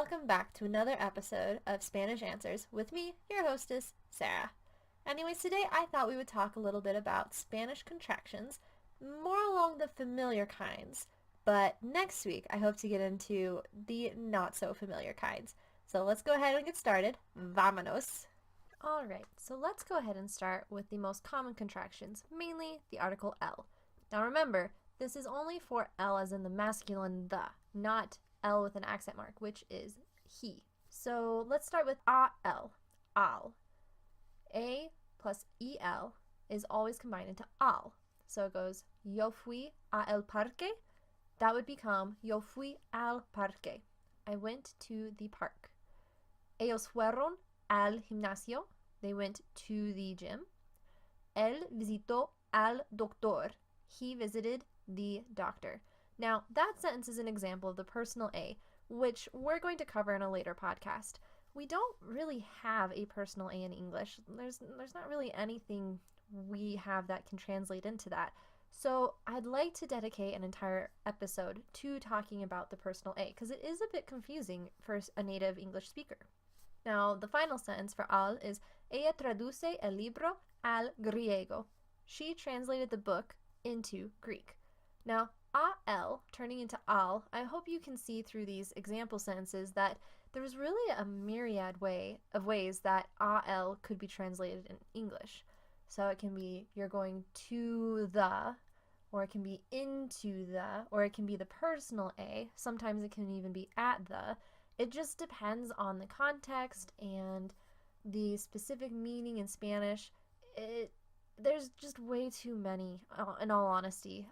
welcome back to another episode of Spanish Answers with me, your hostess, Sarah. Anyways, today I thought we would talk a little bit about Spanish contractions, more along the familiar kinds, but next week I hope to get into the not so familiar kinds. So let's go ahead and get started. Vámonos! Alright, so let's go ahead and start with the most common contractions, mainly the article L. Now remember, this is only for L as in the masculine the, not L with an accent mark, which is he. So let's start with al, al. A plus el is always combined into al. So it goes yo fui a el parque. That would become yo fui al parque. I went to the park. Ellos fueron al gimnasio. They went to the gym. Él visitó al doctor. He visited the doctor. Now, that sentence is an example of the personal A, which we're going to cover in a later podcast. We don't really have a personal A in English. There's not really anything we have that can translate into that. So I'd like to dedicate an entire episode to talking about the personal A, because it is a bit confusing for a native English speaker. Now, the final sentence for al is ella traduce el libro al griego. She translated the book into Greek. Now, al turning into al, I hope you can see through these example sentences that there's really a myriad of ways that al could be translated in English. So it can be you're going to the, or it can be into the, or it can be the personal A. Sometimes it can even be at the. It just depends on the context and the specific meaning in Spanish. There's just way too many, in all honesty,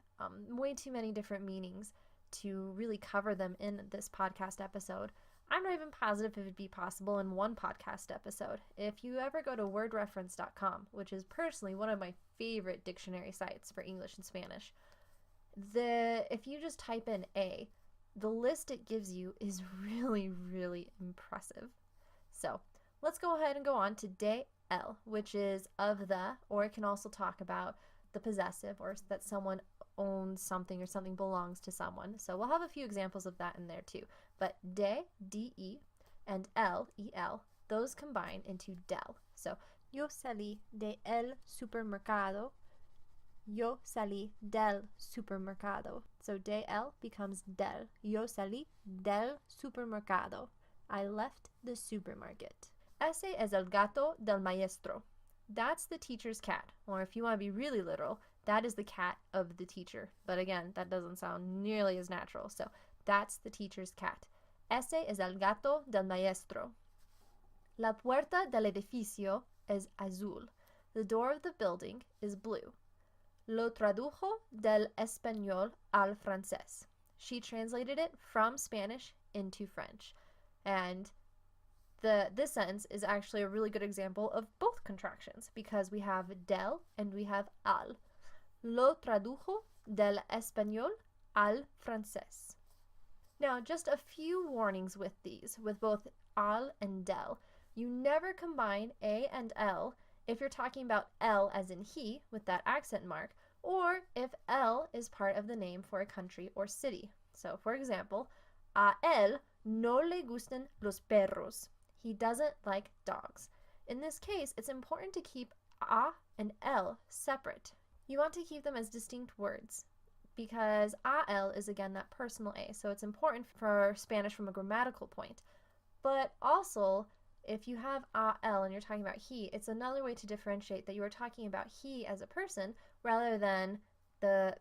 way too many different meanings to really cover them in this podcast episode. I'm not even positive if it'd be possible in one podcast episode. If you ever go to wordreference.com, which is personally one of my favorite dictionary sites for English and Spanish, if you just type in A, the list it gives you is really, really impressive. So let's go ahead and go on to de el, which is of the, or it can also talk about the possessive, or that someone owns something or something belongs to someone. So we'll have a few examples of that in there too. But de, de, and el, those combine into del. So yo salí de el supermercado. Yo salí del supermercado. So de el becomes del. Yo salí del supermercado. I left the supermarket. Ese es el gato del maestro. That's the teacher's cat. Or if you want to be really literal, that is the cat of the teacher. But again, that doesn't sound nearly as natural. So that's the teacher's cat. Ese es el gato del maestro. La puerta del edificio es azul. The door of the building is blue. Lo tradujo del español al francés. She translated it from Spanish into French. And this sentence is actually a really good example of both contractions because we have del and we have al. Lo tradujo del español al francés. Now, just a few warnings with these, with both al and del. You never combine a and el if you're talking about el as in he with that accent mark, or if el is part of the name for a country or city. So, for example, a él no le gustan los perros. He doesn't like dogs. In this case, it's important to keep a and el separate. You want to keep them as distinct words because al is again that personal A, so it's important for Spanish from a grammatical point. But also, if you have al and you're talking about he, it's another way to differentiate that you are talking about he as a person rather than the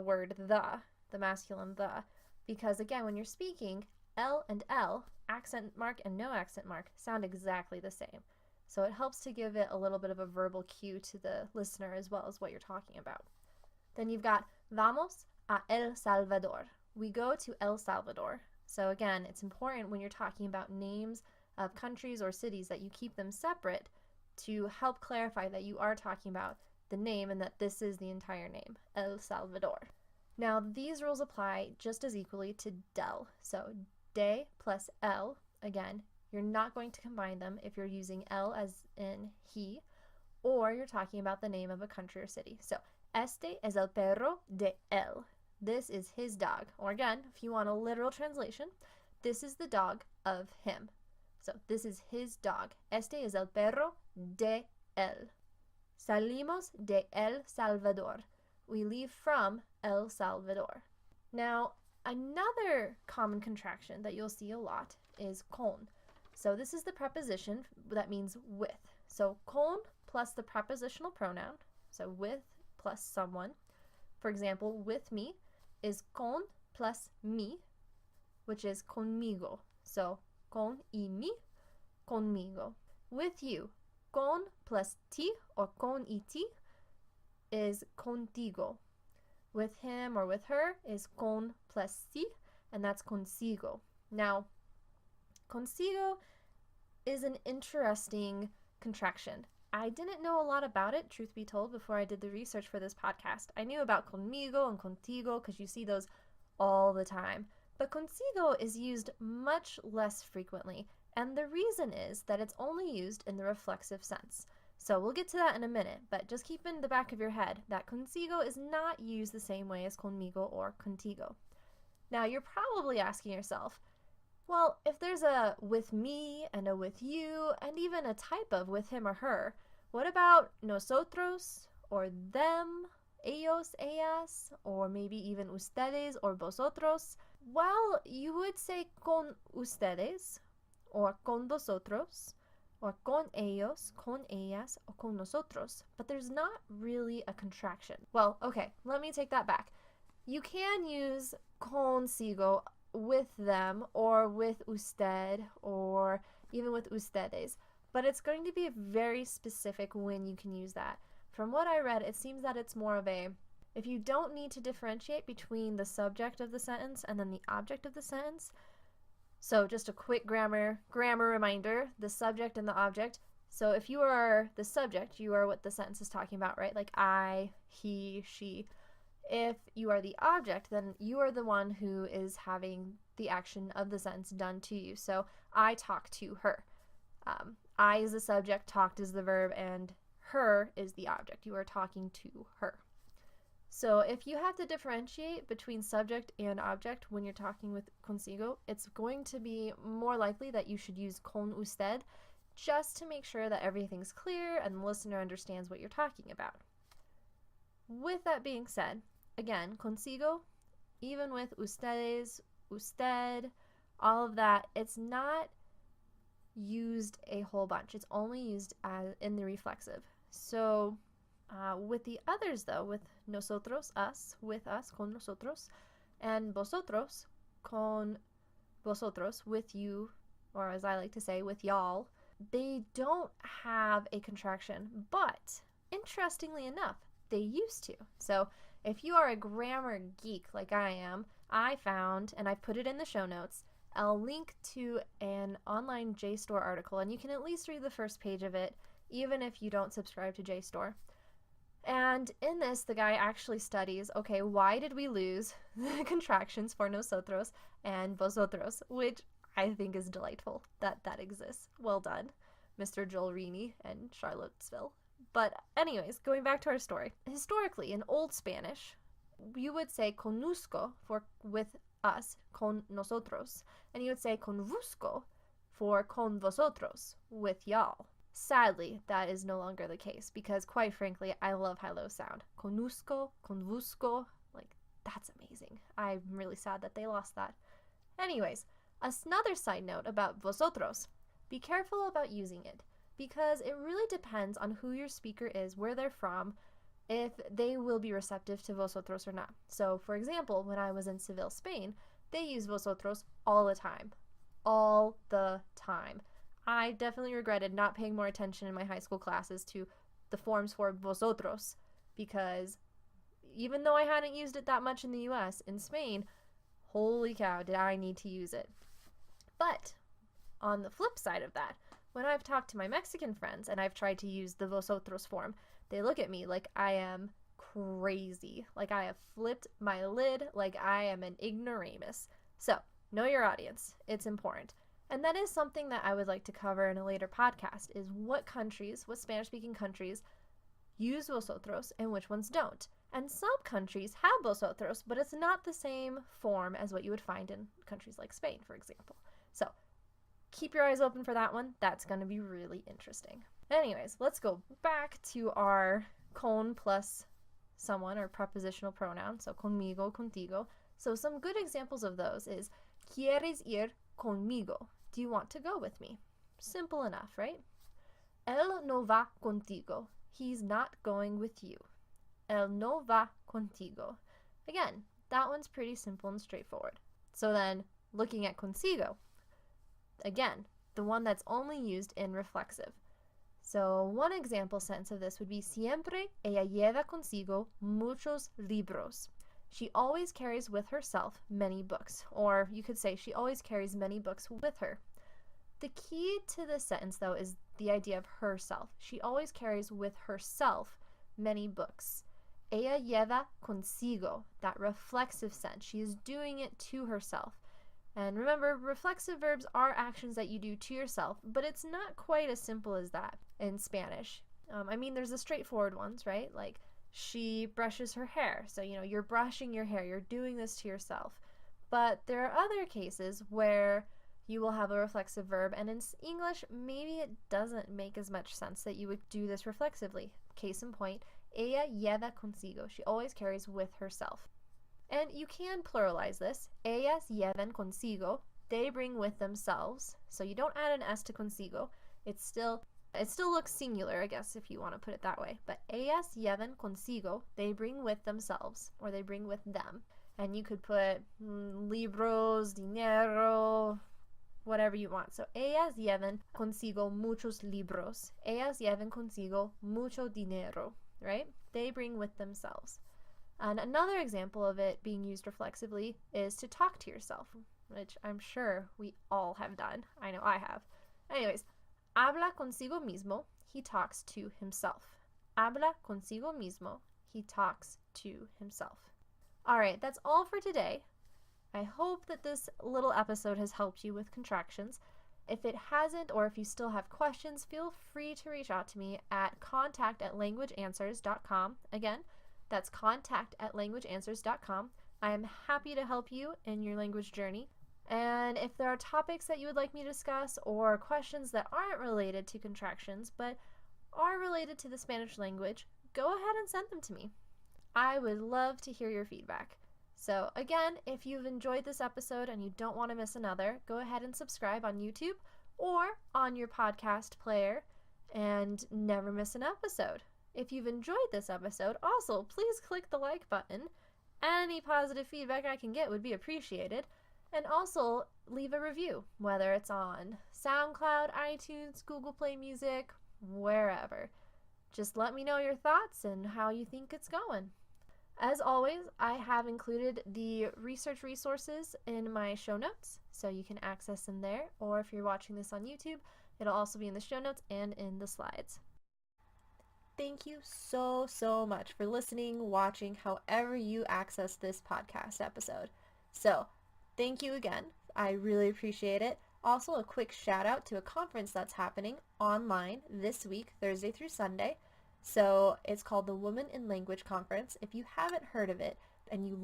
word the masculine the. Because again, when you're speaking, L and L, accent mark and no accent mark, sound exactly the same. So it helps to give it a little bit of a verbal cue to the listener as well as what you're talking about. Then you've got vamos a El Salvador. We go to El Salvador. So again, it's important when you're talking about names of countries or cities that you keep them separate to help clarify that you are talking about the name and that this is the entire name, El Salvador. Now, these rules apply just as equally to del. So de plus el, again, you're not going to combine them if you're using el as in he, or you're talking about the name of a country or city. So, este es el perro de él. This is his dog. Or again, if you want a literal translation, this is the dog of him. So this is his dog. Este es el perro de él. Salimos de El Salvador. We leave from El Salvador. Now, another common contraction that you'll see a lot is con. So this is the preposition that means with. So con plus the prepositional pronoun, so with plus someone. For example, with me is con plus mi, which is conmigo. So con y mi, conmigo. With you, con plus ti or con y ti is contigo. With him or with her is con plus si, and that's consigo. Now, consigo is an interesting contraction. I didn't know a lot about it, truth be told, before I did the research for this podcast. I knew about conmigo and contigo because you see those all the time. But consigo is used much less frequently, and the reason is that it's only used in the reflexive sense. So we'll get to that in a minute, but just keep in the back of your head that consigo is not used the same way as conmigo or contigo. Now you're probably asking yourself, well, if there's a with me and a with you and even a type of with him or her, what about nosotros or them, ellos, ellas, or maybe even ustedes or vosotros? Well, you would say con ustedes or con vosotros or con ellos, con ellas, or con nosotros, but there's not really a contraction. Well, okay, let me take that back. You can use consigo with them or with usted or even with ustedes, but it's going to be very specific when you can use that. From what I read, it seems that it's more of a, if you don't need to differentiate between the subject of the sentence and then the object of the sentence. So just a quick grammar reminder, the subject and the object. So if you are the subject, you are what the sentence is talking about, right? Like I, he, she. If you are the object, then you are the one who is having the action of the sentence done to you. So I talk to her. I is the subject, talked is the verb, and her is the object. You are talking to her. So if you have to differentiate between subject and object when you're talking with consigo, it's going to be more likely that you should use con usted just to make sure that everything's clear and the listener understands what you're talking about. With that being said, again, consigo, even with ustedes, usted, all of that, it's not used a whole bunch. It's only used in the reflexive. So with the others though, with nosotros, us, with us, con nosotros, and vosotros, con vosotros, with you, or as I like to say, with y'all, they don't have a contraction, but interestingly enough, they used to. So if you are a grammar geek like I am, I found, and I put it in the show notes, I'll link to an online JSTOR article, and you can at least read the first page of it, even if you don't subscribe to JSTOR. And in this, the guy actually studies, okay, why did we lose the contractions for nosotros and vosotros, which I think is delightful that that exists. Well done, Mr. Joel Rini and Charlottesville. But anyways, going back to our story. Historically, in Old Spanish, you would say conusco for with us, con nosotros, and you would say convusco for con vosotros, with y'all. Sadly, that is no longer the case because, quite frankly, I love how those sound. Conusco, convusco, like, that's amazing. I'm really sad that they lost that. Anyways, another side note about vosotros. Be careful about using it because it really depends on who your speaker is, where they're from, if they will be receptive to vosotros or not. So, for example, when I was in Seville, Spain, they use vosotros all the time. All the time. I definitely regretted not paying more attention in my high school classes to the forms for vosotros because even though I hadn't used it that much in the US, in Spain, holy cow, did I need to use it. But on the flip side of that, when I've talked to my Mexican friends and I've tried to use the vosotros form, they look at me like I am crazy, like I have flipped my lid, like I am an ignoramus. So, know your audience. It's important. And that is something that I would like to cover in a later podcast, is what countries, what Spanish-speaking countries use vosotros and which ones don't. And some countries have vosotros, but it's not the same form as what you would find in countries like Spain, for example. So keep your eyes open for that one. That's going to be really interesting. Anyways, let's go back to our con plus someone or prepositional pronoun. So conmigo, contigo. So some good examples of those is ¿Quieres ir conmigo? Do you want to go with me? Simple enough, right? Él no va contigo. He's not going with you. Él no va contigo. Again, that one's pretty simple and straightforward. So then, looking at consigo, again, the one that's only used in reflexive. So one example sentence of this would be Siempre ella lleva consigo muchos libros. She always carries with herself many books. Or you could say she always carries many books with her. The key to this sentence, though, is the idea of herself. She always carries with herself many books. Ella lleva consigo, that reflexive sense. She is doing it to herself. And remember, reflexive verbs are actions that you do to yourself, but it's not quite as simple as that in Spanish. I mean, there's the straightforward ones, right? Like, she brushes her hair. So, you're brushing your hair. You're doing this to yourself. But there are other cases where you will have a reflexive verb, and in English, maybe it doesn't make as much sense that you would do this reflexively. Case in point, ella lleva consigo. She always carries with herself. And you can pluralize this. Ellas llevan consigo. They bring with themselves. So you don't add an S to consigo. It still looks singular, I guess, if you want to put it that way. But ellas llevan consigo. They bring with themselves, or they bring with them. And you could put libros, dinero, whatever you want. So ellas llevan consigo muchos libros. Ellas llevan consigo mucho dinero, right? They bring with themselves. And another example of it being used reflexively is to talk to yourself, which I'm sure we all have done. I know I have. Anyways, habla consigo mismo. He talks to himself. Habla consigo mismo. He talks to himself. All right, that's all for today. I hope that this little episode has helped you with contractions. If it hasn't, or if you still have questions, feel free to reach out to me at contact@languageanswers.com. Again, that's contact@languageanswers.com. I am happy to help you in your language journey. And if there are topics that you would like me to discuss or questions that aren't related to contractions but are related to the Spanish language, go ahead and send them to me. I would love to hear your feedback. So again, if you've enjoyed this episode and you don't want to miss another, go ahead and subscribe on YouTube or on your podcast player and never miss an episode. If you've enjoyed this episode, also please click the like button. Any positive feedback I can get would be appreciated. And also leave a review, whether it's on SoundCloud, iTunes, Google Play Music, wherever. Just let me know your thoughts and how you think it's going. As always, I have included the research resources in my show notes, so you can access them there, or if you're watching this on YouTube, it'll also be in the show notes and in the slides. Thank you so much for listening, watching, however you access this podcast episode. So, thank you again. I really appreciate it. Also, a quick shout out to a conference that's happening online this week, Thursday through Sunday. So it's called the Women in Language Conference. If you haven't heard of it and you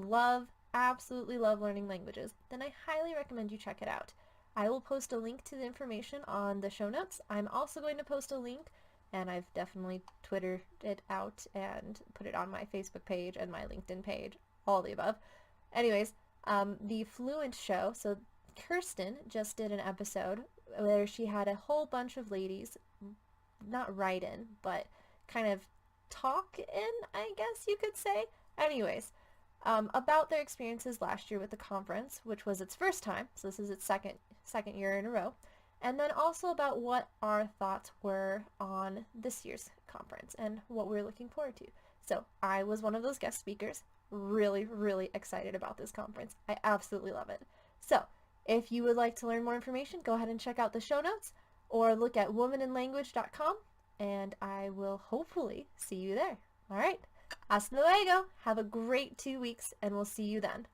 absolutely love learning languages, then I highly recommend you check it out. I will post a link to the information on the show notes. I'm also going to post a link, and I've definitely Twittered it out and put it on my Facebook page and my LinkedIn page, all the above. Anyways, the Fluent Show, so Kirsten just did an episode where she had a whole bunch of ladies, not write in, but kind of talk in, I guess you could say. Anyways, about their experiences last year with the conference, which was its first time, so this is its second year in a row, and then also about what our thoughts were on this year's conference and what we're looking forward to. So I was one of those guest speakers, really excited about this conference. I absolutely love it. So if you would like to learn more information, go ahead and check out the show notes or look at womaninlanguage.com, and I will hopefully see you there. All right. Hasta luego. Have a great 2 weeks, and we'll see you then.